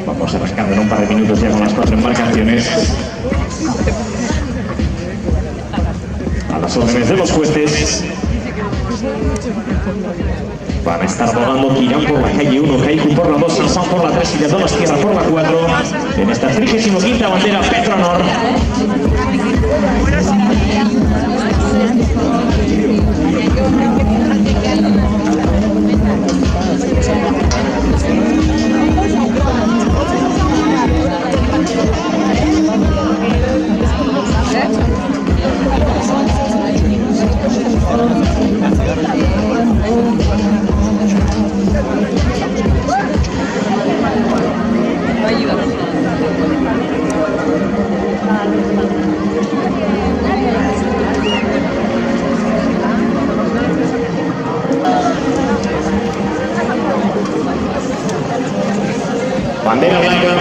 Vamos a rascar en un par de minutos ya con las 4 embarcaciones. A las órdenes de los jueces. Van a estar rodando Quirán por la calle 1, Kaiku por la 2, San Juan por la 3 y de Donostierra por la 4. En esta 35ª bandera Petronor. Bandera blanca.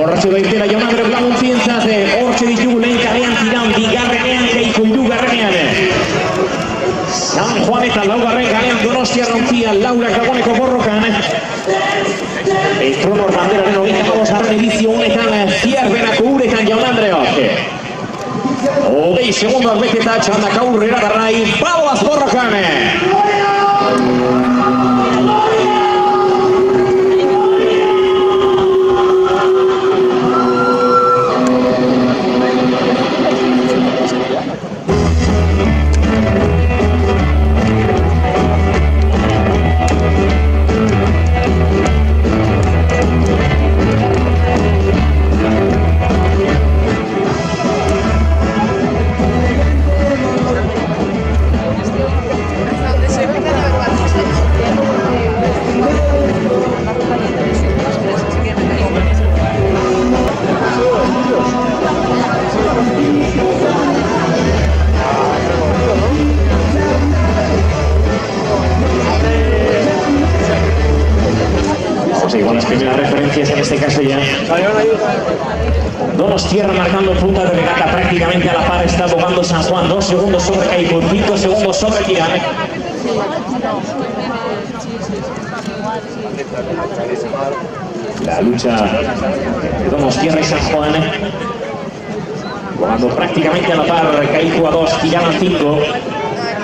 Orce daitela jaun-andre laguntzientzat, hortxe ditugu lehen kalean Tiran, bigarrenean Kaiku, hirugarrenean San Juan eta laugarren kalean Donostia Rontzia, Laura Gaboneko borrokan. Petronor banderaren 25. edizio honetan Zierbenako uretan jaun-andreok. 20 segundos beteta txandak aurrera darrai, badoaz borrokan. Igual las primeras referencias en este caso ya. Donostierra marcando punta de regata prácticamente a la par, está abogando San Juan, 2 segundos sobre Kaiku, 5 segundos sobre Quirán. La lucha de Donostierra y San Juan, jugando prácticamente a la par, Kaiku a 2, Quirán a 5.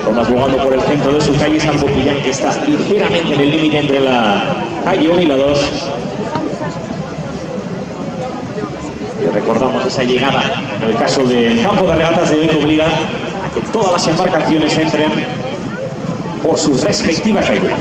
Ronda jugando por el centro de su calle San Boquillán, que está ligeramente en el límite entre la calle 1 y la 2. Y recordamos esa llegada, en el caso del campo de regatas de hoy, que obliga a que todas las embarcaciones entren por sus respectivas reglas.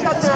Gracias.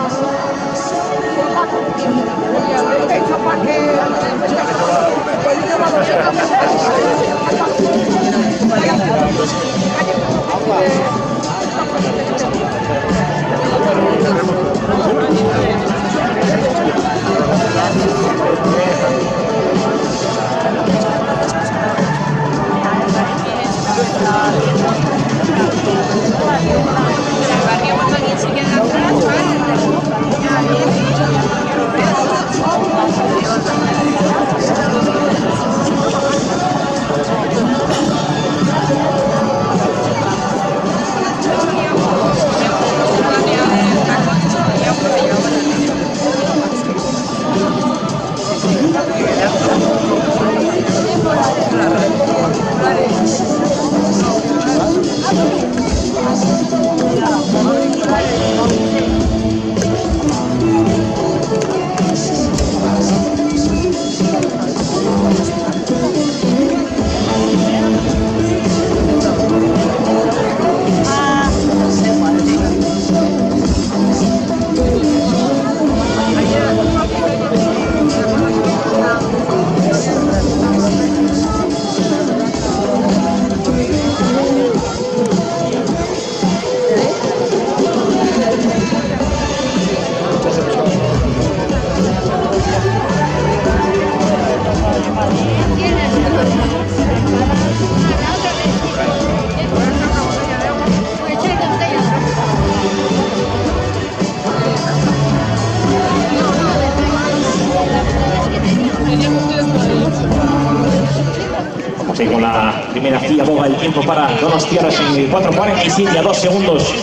primera fila, boga el tiempo para Donostiarras en 4:47 a 2 segundos.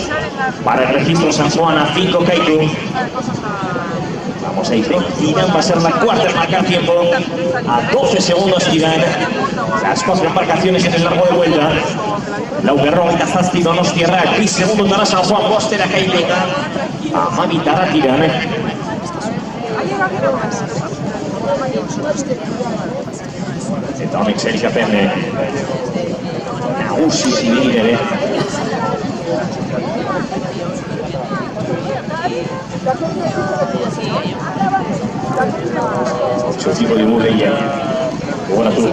Para el registro San Juan a 5 Kaiku. Vamos a ir, Tirán va a ser la cuarta en marcar tiempo. A 12 segundos Tirán. Las 4 embarcaciones en el largo de vuelta. Lauberro, Cazasti, Donostiarra, 10 segundos para San Juan, Bostera, Kaiteka. A Mavitara Tirán. Eta honek zerikapen nagusi zibil ere. Txotiko digu lehia, gogoratu.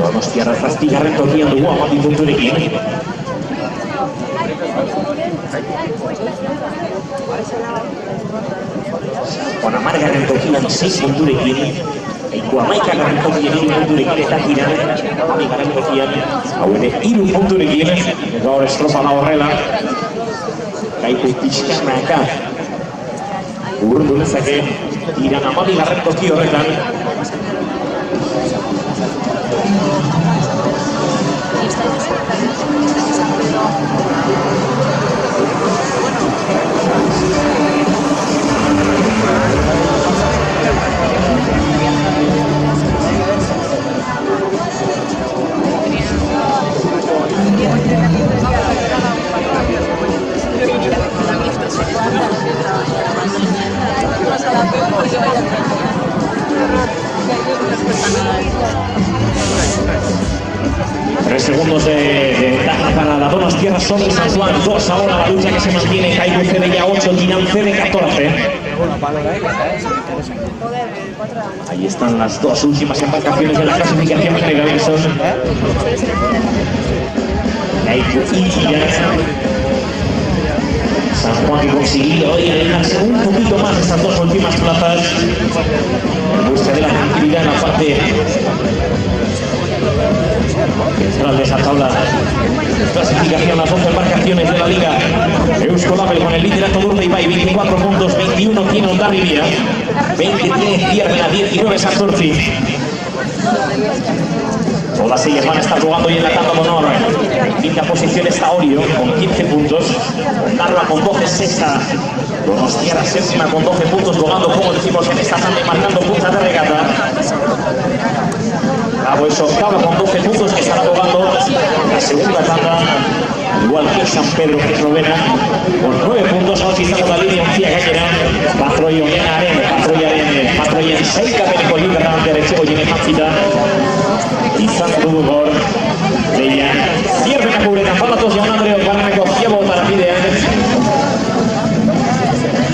Donostiarra zazpigarren tokian dugu 12 punturekin. Juan amargarren tokian 6 punturekin. Eiko amaikagarren tokian 2 punturekin eta Tirán amaikagarren tokian hauen 3 punturekin. Gaur estropa da horrela. Kaiku pixkanaka urdu lezake Tirán amaikagarren toki horretan. Tres segundos de ventaja para la Donostiarra sobre San Juan, 2 ahora la lucha que se mantiene. Kaiku cede ya 8, Tirán cede 14. Ahí están las 2 últimas embarcaciones de la clasificación general, que son Kaiku y Tirán. San Juan que consiguió hoy alejarse un poquito más de estas 2 últimas plazas en busca de la tranquilidad en la parte central de esa tabla clasificación. Las 12 embarcaciones de la liga. Eusko Label con el liderato de Urdaibai, 24 puntos, 21 tiene Hondarribia, 20 tiene Tierra, 19 Santurtzi. Todas ellas van a estar jugando hoy en la tabla de honor. En quinta posición está Orio con 15 puntos. Narva con 12, sexta. Donostiarra séptima con 12 puntos, jugando como decimos en esta tanda y marcando punta de regata. Bravo es octava con 12 puntos, que estará jugando la segunda tanda, igual que San Pedro, que es novena, con 9 puntos. Ahora estamos la línea Uncía Gainera, Patroien Arene, Patroien Seika Beneko Liberan, Derecho Oyen Matzita, izan dugu gor, lehian, zierben akuretan, falatoz jaun Andreo, Barraneko, Ziabo eta bidean.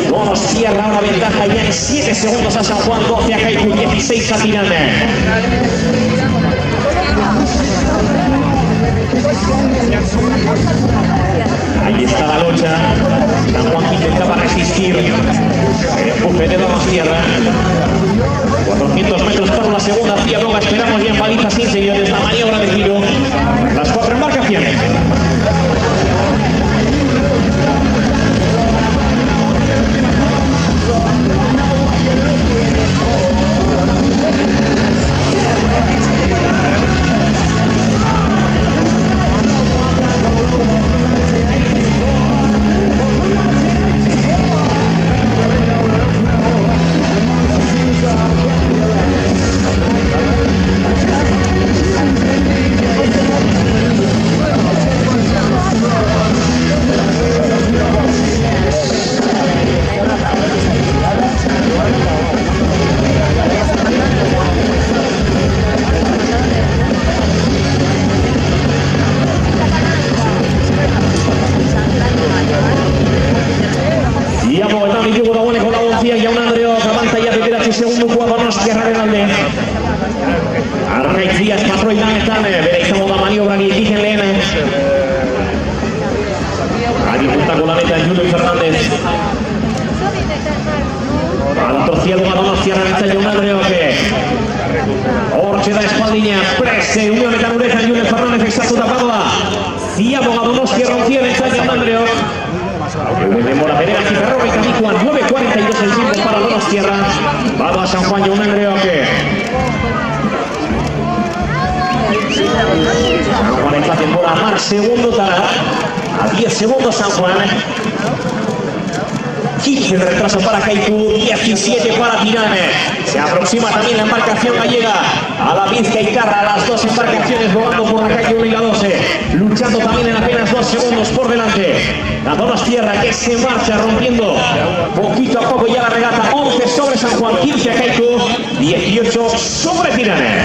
Donostiarra una ventaja ya en 7 segundos a San Juan, 12 a Kaiku, 16 a Tirán. Ahí está la lucha. San Juan intentaba resistir el empuje de Donostiarra. 400 metros para la segunda Ciaboga. Esperamos ya en baliza, sí señores, la maniobra de giro. Las 4 embarcaciones. De Moraperera, Citarro y Camicua, 9:42 el tiempo para Donostierra. Vamos a San Juan, un Andreoque. San Juan empate en bola, Mar segundo, Tara. A 10 segundos San Juan. 15 de retraso para Kaiku, 17 para Tirane. Se aproxima también la embarcación gallega a la Vizcaitarra, las dos embarcaciones volando por la calle 1 y la 12, luchando también en apenas 2 segundos por delante. La Donostierra que se marcha rompiendo poquito a poco ya la regata. 11 sobre San Juan, 15 a Kaiku, 18 sobre Tirane.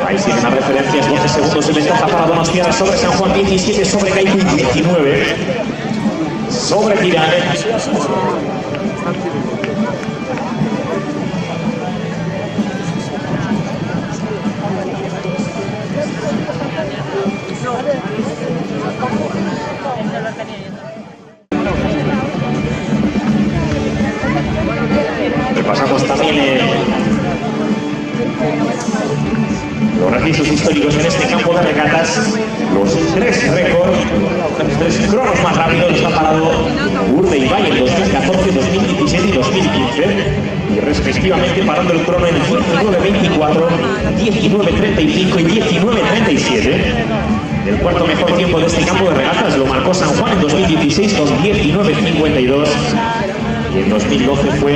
Ahí siguen las referencias, 12 segundos de ventaja para Donostierra sobre San Juan, 17 sobre Kaiku, 19 sobre Tirane. Repasamos también los registros históricos en este campo de regatas. Los 3 récords, los 3 cronos más rápidos los ha parado Urdaibai en 2014, 2017 y 2015. Y respectivamente parando el crono en 19:24, 19:35 y 19:37. El cuarto mejor tiempo de este campo de regatas lo marcó San Juan en 2016 con 19:52. Y en 2012 fue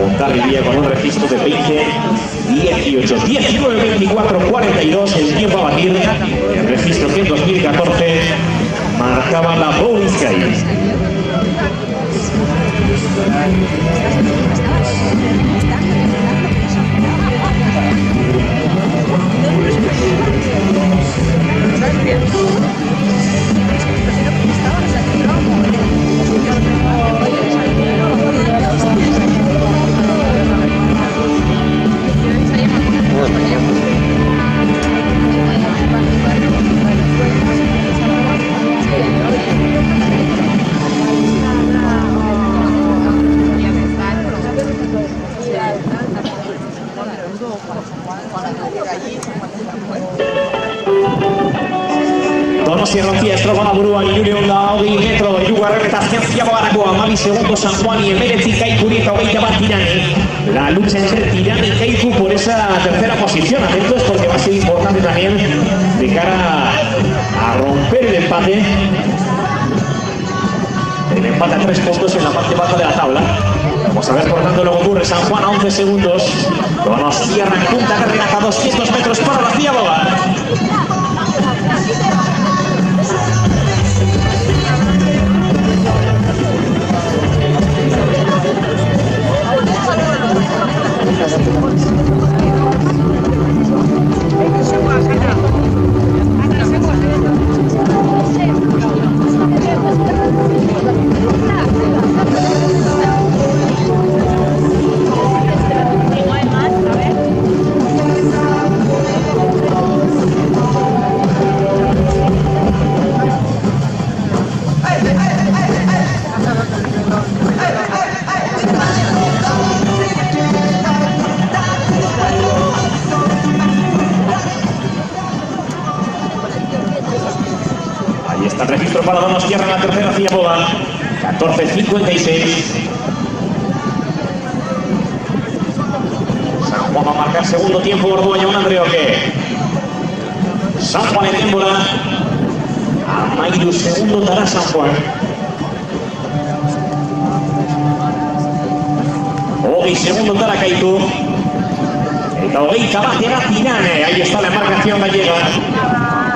Ondarribia con un registro de 20:18. 19:24:42 el tiempo a batir. El registro que en 2014 marcaba la Bowling Sky. Donostierra estrogoa buruan Julion da 20 metro hirugarren eta zientzia barakoa 12 segundos San Juan y 19 Kaiku eta 20 bat Tirane. La lucha entre Tirane y Kaiku por esa tercera posición. Atentos porque va a ser importante también de cara a romper el empate. El empate a 3 puntos en la parte baja de la tabla. Vamos a ver por tanto lo que ocurre. San Juan a 11 segundos. Donostierra en punta de regata 200 metros para la Ciaboga. Está el registro para Donostia en la tercera Ciaboga. 14:56. San Juan va a marcar segundo tiempo. Orduña, un Andreoque. San Juan en Émbola. Amairu segundo dará San Juan. Ogui segundo dará Kaiku. Eta Ogui batera Tirane. Ahí está la marcación gallega.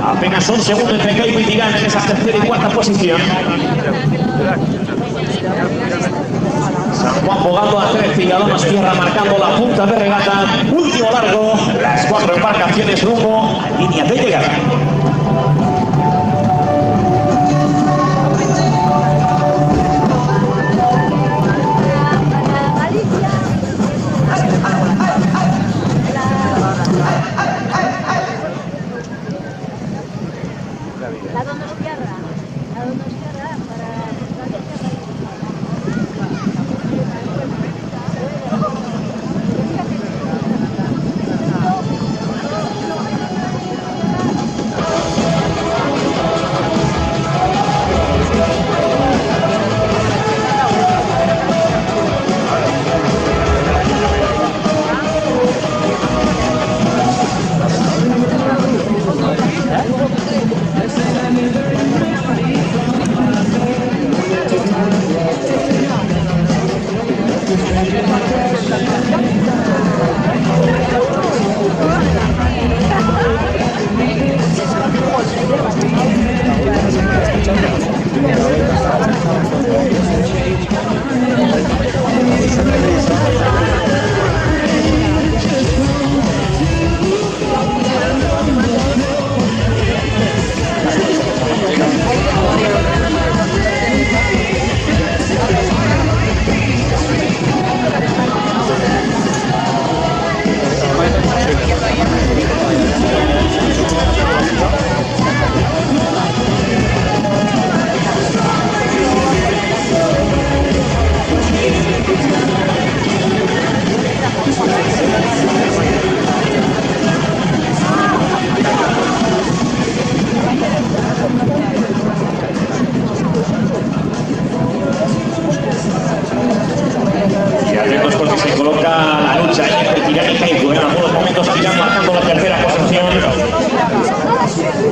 Apenas un segundo entre Kaiku y Tirane en esa tercera y cuarta posición. San Juan jugando a 13 y Donostia marcando la punta de regata. Último largo. Las 4 embarcaciones rumbo a línea de llegada.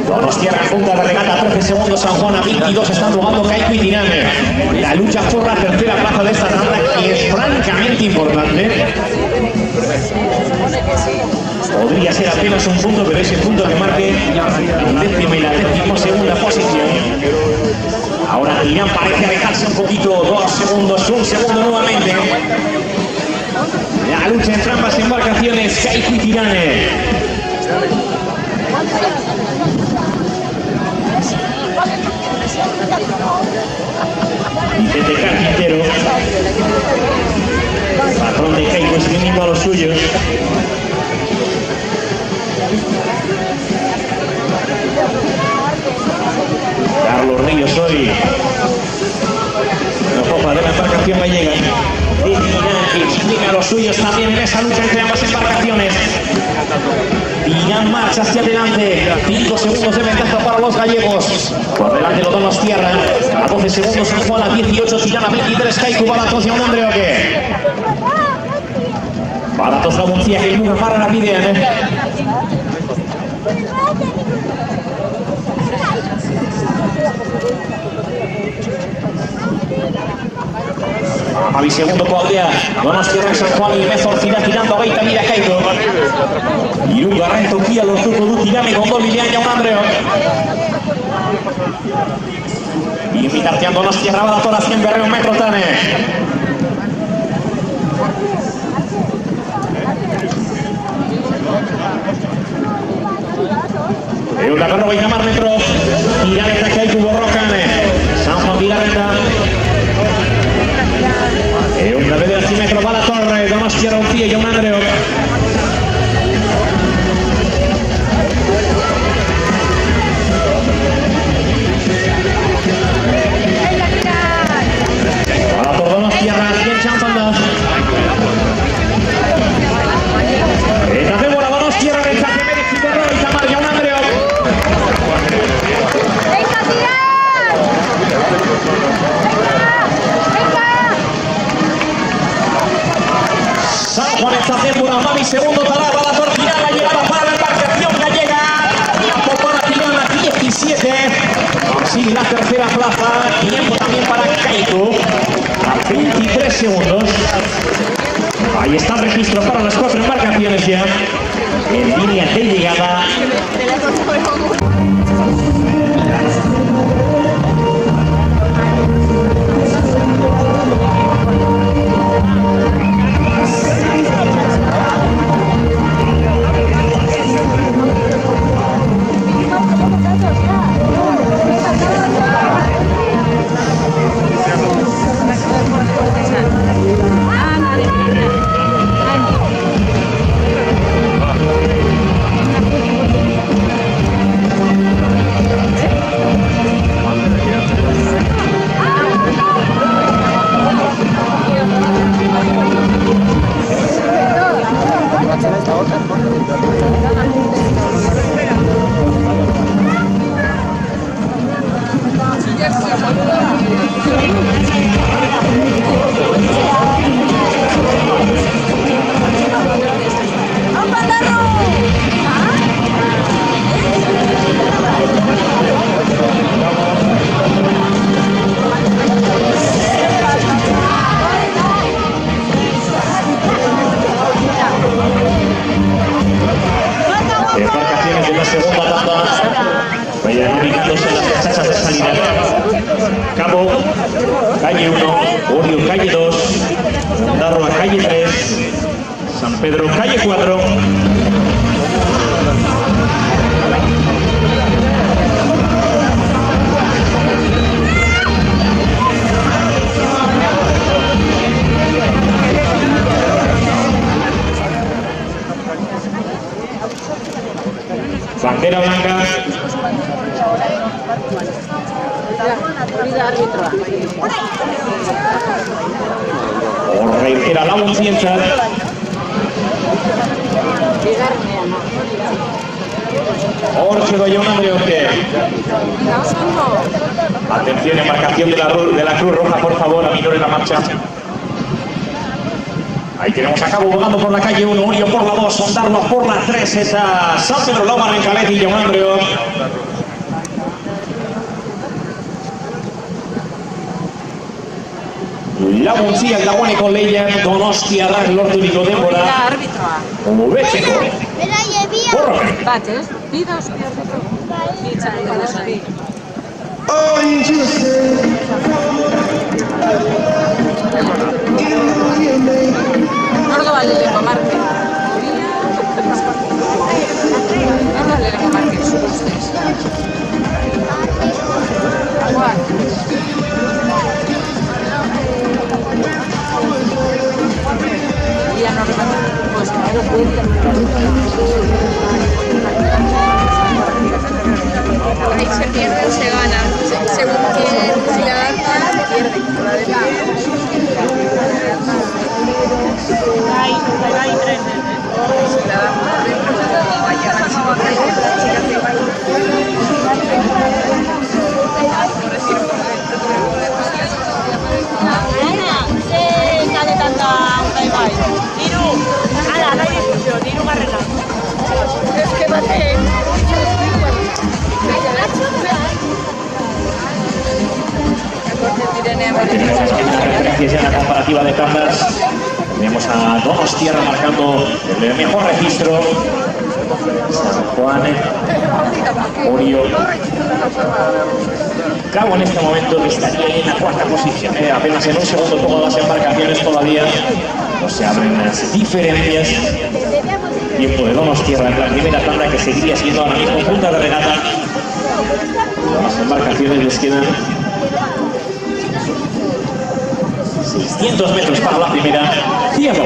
Donostia en punta de regata, 13 segundos San Juan a 22, están jugando Kaiku y Tirane. La lucha por la tercera plaza de esta tanda, que es francamente importante. Podría ser apenas un punto, pero ese punto que marque el décimo y la 12ª posición. Ahora Tirán parece alejarse un poquito, 2 segundos, 1 segundo nuevamente. La lucha entre ambas embarcaciones, Kaiku y Tirane. Vicente Carpintero, patrón de Kaiku, escribiendo a los suyos. Carlos Ríos hoy, la copa de la embarcación gallega. Que explica a los suyos también en esa lucha entre ambas embarcaciones. Tirán marcha hacia adelante, 5 segundos de ventaja para los gallegos. Por delante lo Donostia, a 12 segundos San Juan, a 18, Tirán a 23, Kaiku, Balatos y un Andreoque. Balatos la buncia que el para la pidean. A mi segundo podría Donostia en San Juan y Mezorcina tirando a Gaita mira Kaiku. Irunga rento qui allo studio du Tirane con 2 milioni a un Andreo. Invitarti a Donostia Balatora sempre un metro tane. E una carro vai camar metro. Tirane da Kaiku borrocane. San Juan Vilarenda. E una vede a 6 metro va la torre, Donostia Ronzia e un Andreo. Para por Donostia, bien champando. Eta de bola Donostia, mensaje merecido Roy, Tamar y un Andreo. ¡Venga, tira! tercera plaza. Tiempo también para Keiko. A 23 segundos. Ahí está el registro para las 4 embarcaciones ya. En línea de llegada. Embarcaciones de la segunda tanda vayan ubicándose en las casas de salida. Cabo, calle 1, Orio, calle 2, Ondarroa, calle 3, San Pedro, calle 4. Bandera blanca. Reitera la Moncienza. Orche Doyón Andreote. Atención, embarcación de la Cruz Roja, por favor, aminoren la marcha. Ahí tenemos a Cabo volando por la calle 1, Orio por la 2, Ondarroa por la 3, está San Pedro Loma, Rencalet y Joan Andreo. La Moncía, la Guane con Leia, Donostia, Rak, Lorturiko, Débora. Ubetxeko. Bat, ez? Bidauz, Ordo baleleko marke. Ordo baleleko marke, zu ustez. Ya no remata. Pues ahí se pierde o se gana. Según que si la gana, se pierde. Hay tres. Si la gana, es que bate. Tenemos las referencias ya en la comparativa de tandas. Tenemos a Donostierra marcando el mejor registro. San Juan, Orio. Cabo en este momento estaría en la cuarta posición. Apenas en un segundo todas las embarcaciones todavía no se abren las diferencias. Tiempo de Donostierra en la primera tanda, que seguiría siendo ahora mismo punta de regata. Las embarcaciones les quedan 600 metros para la primera. Tiempo.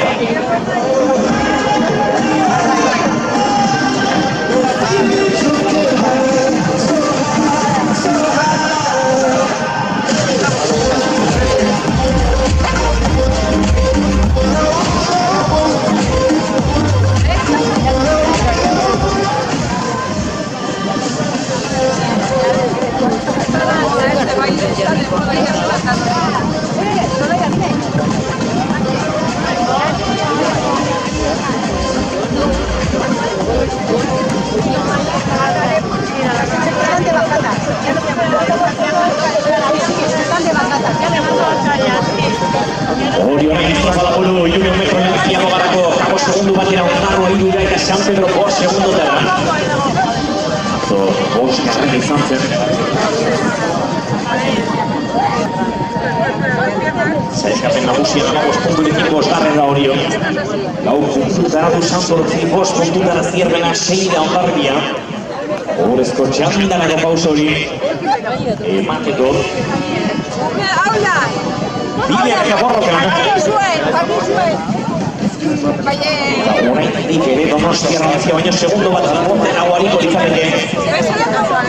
San Pedro por segundotara. Bosgarren izan zen. Zaizkapen nagusia dama 5 punturekin bosgarren da Orio. Lau puntutara du Santortzi, 5 puntutara Zierbena, 6 da Hondarribia. Horrezko txandanako pausa hori emateko. Bideak borrokan. Oraindik ere Donostiarra nazio baino segundo bat Monten aguariko litzateke.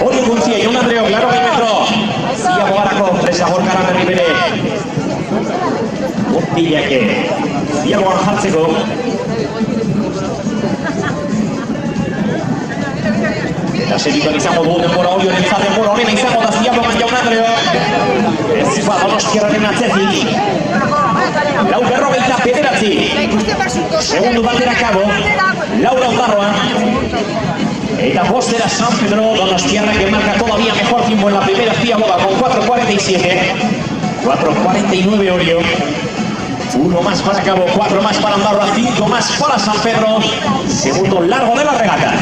Hori guntzia, Jaun Andreo, klaro metro. Zia bogarako presa gorkara berri bere. Montilake. Zia bogan jartzeko. Eta serikoan izango dugu denbora Orioren denbora horrena izango da Zia bogan Jaun Andreo. Ez ba Donostiarraren atzetik. Lau berrogeita bederatzi. Segundo batera Cabo. Laura Ondarroa. Eta postera San Pedro. Donostiarra que marca todavía mejor tiempo en la primera Ziaboga con 4.47. 4.49 Orio. 1 más para Cabo, 4 más para Ondarroa, 5 más para San Pedro. Segundo largo de la regata.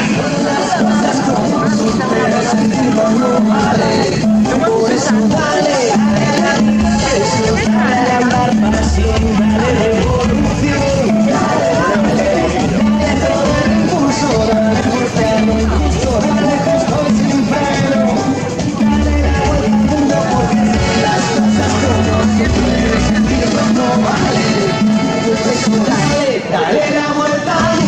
Dale la vuelta al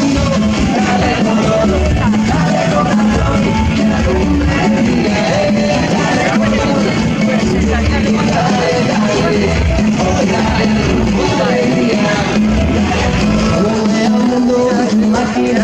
mundo, buruan 5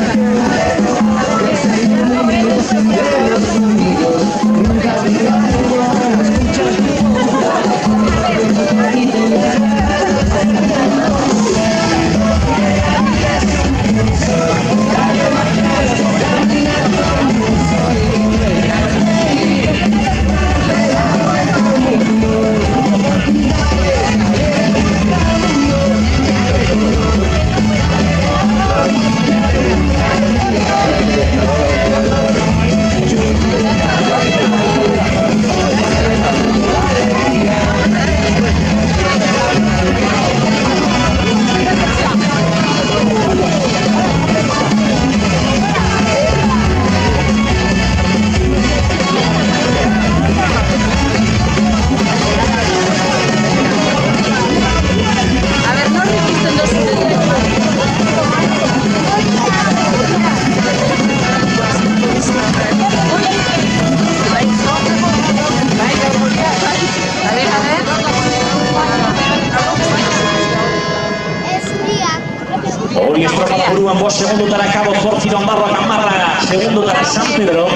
segundotara Cabo, Zortzi Ondarroa Gamarra, segundotara San Pedro.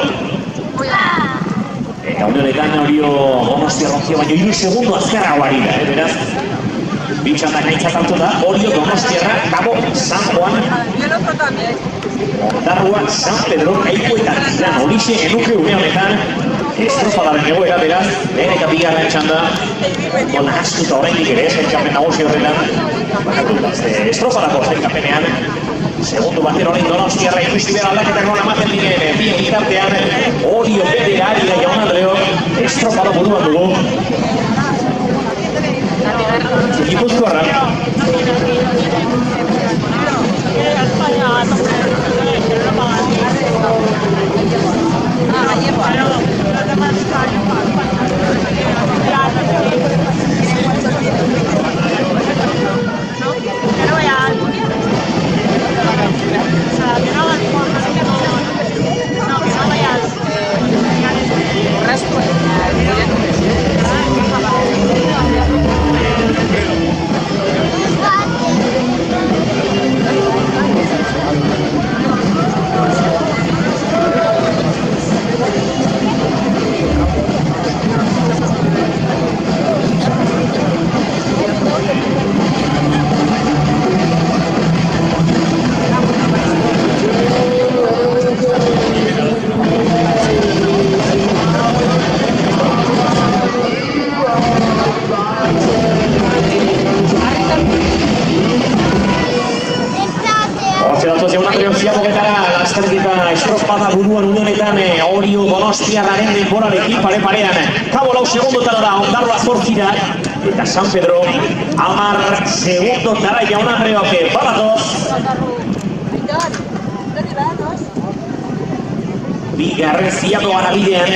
Eta une honetan Orio Donostiarra ontzia baino 3 segundo azkarrago ari da, beraz. Bitxandak aintzat hartu da, Orio Donostiarra, Cabo, San Juan. Ondarroa, San Pedro, Kaiko eta Tiran, horixe genuke une honetan. Estrofadaren egoera, beraz, lehen eta bigarren txanda. Bona astuta horrendik ere, zenkapen nagusi horretan. Estrofadako zenkapenean. Segundo batero horrein Donostiarra ikusi behar aldaketak nola ematen diren bien bitartean. Orio bere ari da Jaun Andreo. Estrofada buruan dugu. Gipuzkoarra. Donostiarraren denborarekin pare-parean. Kabo 4 segundotara da, Ondarroa 8 eta San Pedro 10 segundotara Jaun Andreok badatoz. Bigarren ziato gara bidean,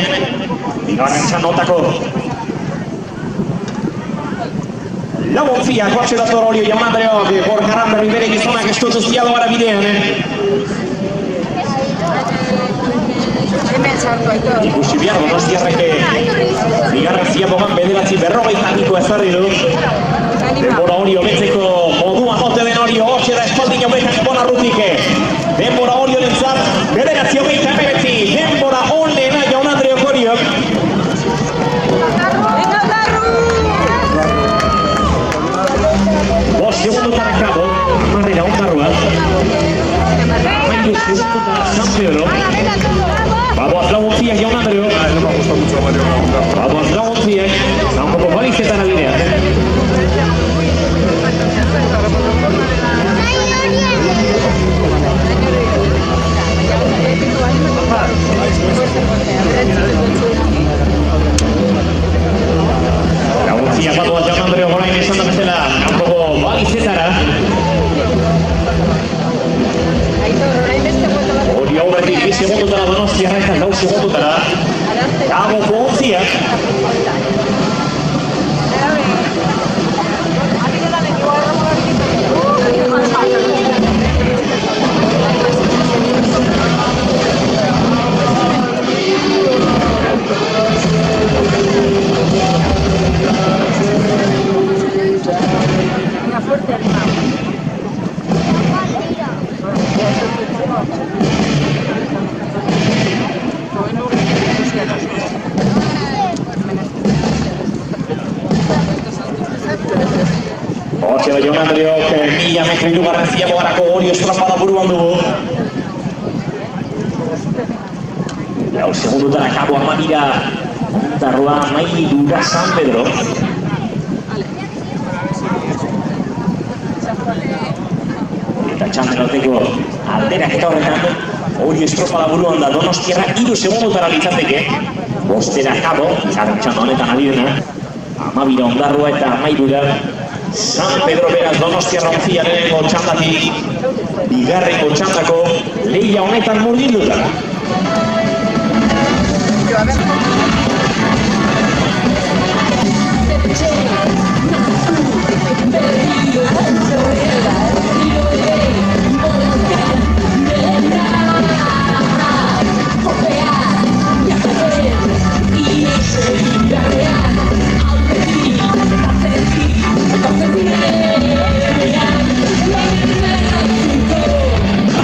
bigarren txandotako. Laguntzia, koatxe dator Olio Jaun Andreok, Borjaran berri bere gizonak estutu ziato gara bidean. Ikusi behar Donostiarreke bigarren ziapogan bederatzi 50 ezarri du. Denbora hori hobetzeko moduan mote den hori hortxe da espaldin hobetan Ibon Arrutike. Denbora hori honentzat bederatzi 19, denbora honena Jaun Andreok horiok. Bost segundotara Kabo, amarrera Ondarroa. Amaitu segundotara San Pedro. Vamos laguntziak Jaun Andreok. Vamos laguntziak. Zaunko balizetan abidea. Laguntziak batu Jaun Andreok orain esan da bezala. Zaunko balizetara. Hori aurretik 2 segundotara Donostiarra eta 4 segundotara Kabo Kontziak. Hortxe da Jaun Andreok, 1000 metro hirugarren ziabogarako hori estropada buruan dugu. Lau segundotara Kabo Amadira, Ondarroa Mailidura San Pedro. Eta txandenoteko alderak eta horretan, hori estropada buruan da Donostiarra 3 segundotara litzateke. Bostera Kabo, izan txanda honetan adidena. Amabira Ondarroa eta Mailidura San Pedro beraz Donostiarra ontziaren txandatik bigarrengo txandako lehia honetan murgilduta.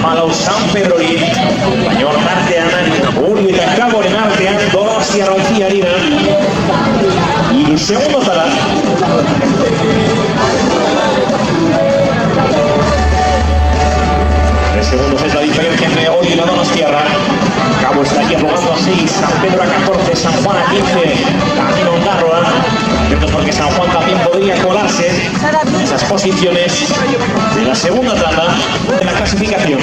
Malau San Pedrori, baina hor artean, Olio eta Kaboren artean, Donostiarra ontziari da. 3 segundotara. Segundos es la diferencia entre Olio y la Donostiarra. Cabo estaría jugando a 6, San Pedro a 14, San Juan a 15, también Ondarroa. Atentos porque San Juan también podría colarse en esas posiciones de la segunda tanda de la clasificación.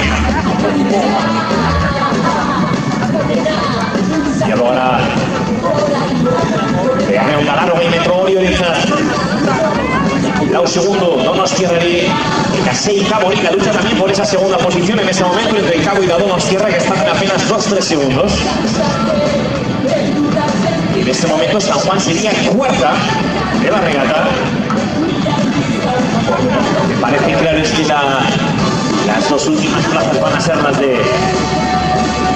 Y ahora Veame Ondarroa y Metro Olio Lau segundo, Donostiarrari eta 6 Cabo y la lucha también por esa segunda posición en ese momento entre el Cabo y la Donostiarra que están en apenas 2-3 segundos. Y en este momento San Juan sería cuarta de la regata. Lo que parece claro es que las 2 últimas plazas van a ser las de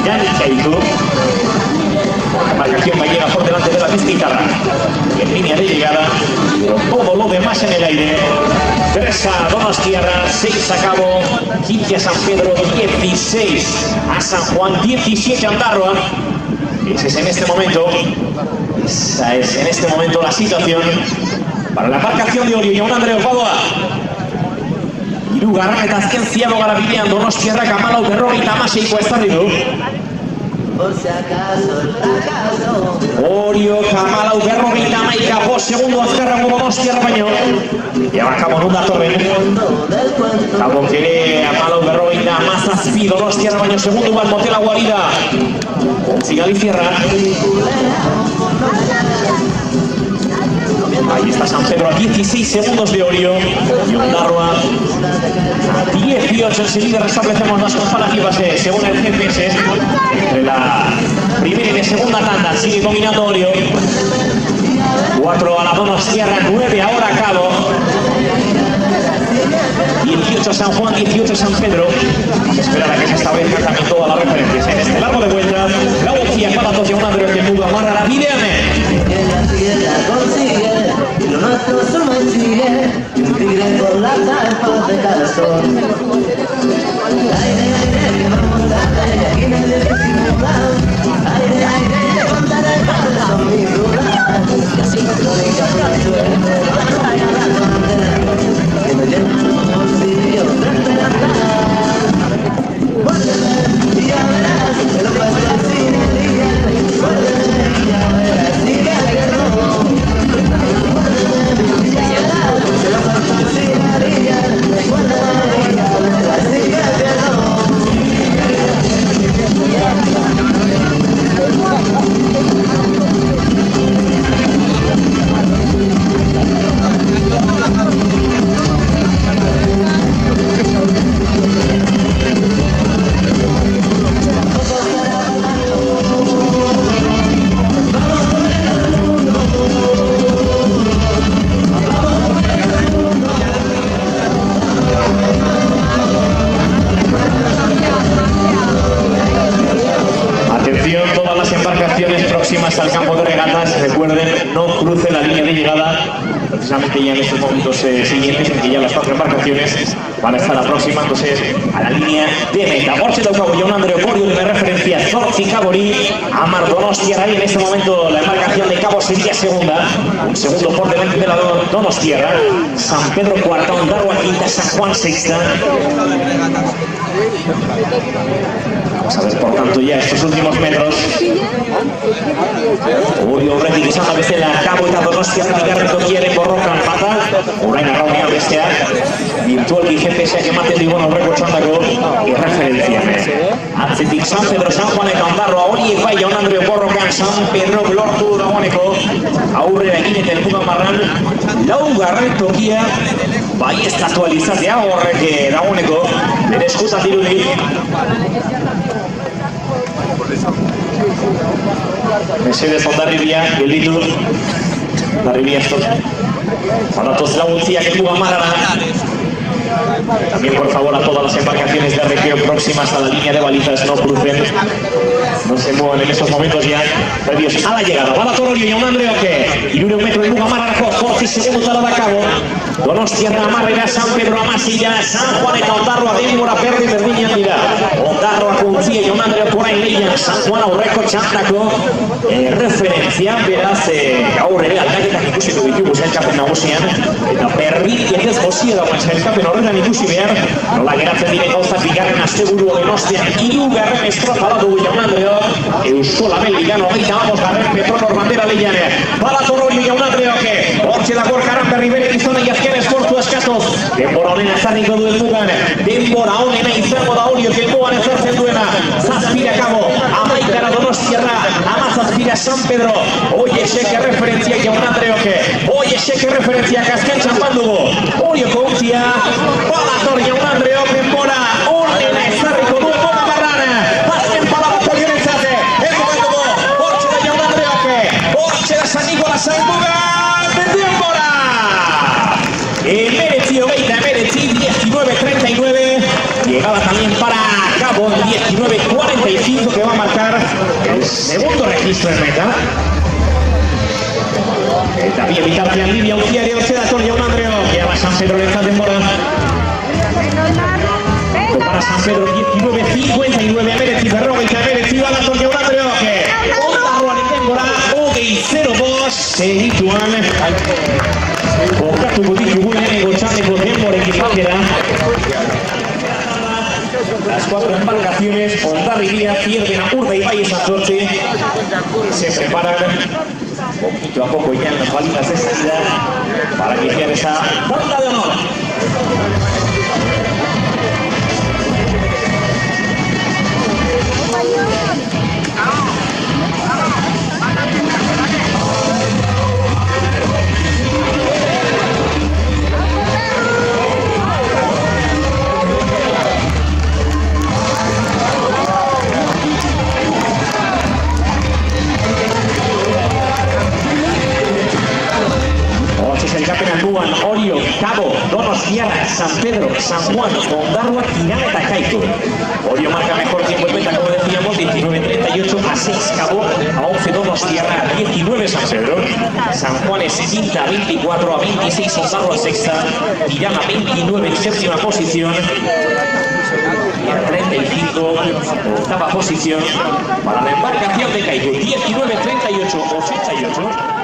Yannick Keiko. La marcación va a llegar por delante de la pizquitarra. En línea de llegada, pero todo lo demás en el aire. 3 a Donostiarra, 6 a Cabo, 15 a San Pedro, 16 a San Juan, 17 a Ondarroa. Esa es en este momento la situación para la marcación de Olio y Jaun Andreok Badoa. Hirugarren eta azken ziago gara bidean Donostiarrak 14 eta 16 ezarri du. por si acaso el fracaso. Orio Kamalau berrogeita hamaika, 5 segundo azkarrago Donostia baino. Eta Gabon onda torren. Gabon ere Kamalau berrogeita hamazazpi, Donostia baino segundo bat motela guarida. Ontzi Galizierra. Ahí está San Pedro a 16 segundos de Orio y Ondarroa a 18. Enseguida restablecemos las comparativas según el GPS entre la primera y la segunda tanda. Sigue dominando Orio. 4 a la Donostierra, 9 ahora a Cabo. 18 San Juan, 18 San Pedro. Se espera que se establezcan también todas las referencias en este largo de vuelta. La Bocia para Tocio Andrés que muda amarra la videame. Y lo nuestro solo sigue, un tigre con la zarpa de calzón. Aire, aire, vamos a aire, aquí no le decimos nada. Aire, aire, contar el calzón, mi rural. Y así no le llamo suerte, vaya la bandera, que me llenan los bolsillos de esperanza. Vuélveme y ya verás, que lo pasé sin el vuélveme y ya verás, sigue el guerrero. Al campo de regatas, recuerden, no cruce la línea de llegada precisamente ya en estos momentos siguientes, en que ya las 4 embarcaciones van a estar aproximándose a la línea de meta. Orche Daukago, Jaun Andre Oporio de referencia Zortzi Cabori, Amar Donostierra, y en este momento la embarcación de Cabo sería segunda, un segundo por delante de la Donostierra, San Pedro cuarta, Ondarroa quinta, San Juan sexta. Vamos a ver por tanto ya estos últimos metros. Orio horretik izan da bezala Cabo eta Donostia bigarren tokiaren borrokan pata. Orain arraunean bestea virtualki GPS-ak ematen digun aurreko txandako erreferentzian. Atzetik San Pedro, San Juan eta Ondarroa horiek bai Jaun Andre borrokan San Pedro lortu dagoeneko aurrera egin eta helmuga marran laugarren tokia bai estatu alizatea horrek dagoeneko bere eskutan dirudi. Mesedez Ondarribia, gelditu Ondarribia esto Badatoz laguntziak helmuga marrara. También por favor a todas las embarcaciones de recreo próximas a la línea de balizas no crucen, no se muevan en estos momentos ya previos a la llegada. Bala Tororio, Jaun Andre oke, 300 metro helmuga marrarako 8 segundos ala da Cabo. Donostiarra amarrera, San Pedro amasila, San Juan eta Ondarroa denbora berdinean dira. Ondarroa kontzia Jaun Andre orain leian, San Juan aurreko txandako referentzia, beraz gaur ere aldaketak ikusiko ditugu sailkapen nagusian, eta berdin ez gozia dagoen sailkapen horretan ikusi behar, nola geratzen dire gauza bigarren asteburu Donostian, 3. estrofa da dugu Jaun Andreo, Eusko Label Ligan 25. Petronor bandera leian. Bala Tororio Jaun Andreoke, hortxe da gorkaran berri bere gizona azken esfortu eskatoz. Denbora honena ezarriko du helmugan, denbora honena izango da Orio helmugan ezartzen duena. 7 Cabo, 11 Donostiarra, 17 San Pedro. Oie seke referentzia Jaun Andreoke, oie seke referentziak azken txampan dugu. Orio kontzia, Balator Jaun Andreok denbora honena ezarriko du gora barran. Azken palaboko dionentzate, helmugan dugu, hortxe da Jaun Andreoke, hortxe da San Nicolas helmugan, denbora! Emeretzi 19:39, llegaba también para Cabo 19:45 que va a marcar el segundo registro en meta. Eta bi bitartean Libia Uziare Ozedator Jaun Andreo, que va San Pedro en esta temporada. Para San Pedro 19:59, Emeretzi berrogeita Emeretzi Balator Jaun Andreo, que Ondarroaren denbora 20:02 segituan. Bokatuko ditugu lehenengo txandeko denborekin batera. Las 4 embarcaciones, Hondarribia, pierden a Urda y Valle Santorce, se preparan poquito a poco ya en las balizas de salida para iniciar esa ronda de honor. Albuan, Orio, Cabo, Donostiarra, San Pedro, San Juan, Ondarroa, Tirana, Tacaico. Orio marca mejor tiempo en meta, como decíamos, 19.38 a 6 Cabo, a 11 Donostiarra, a 19 San Pedro. San Juan es quinta, 24 a 26 Ondarroa sexta, Tirana 29 en séptima posición. Y a 35, octava posición para la embarcación de Caico, 19.38, 88.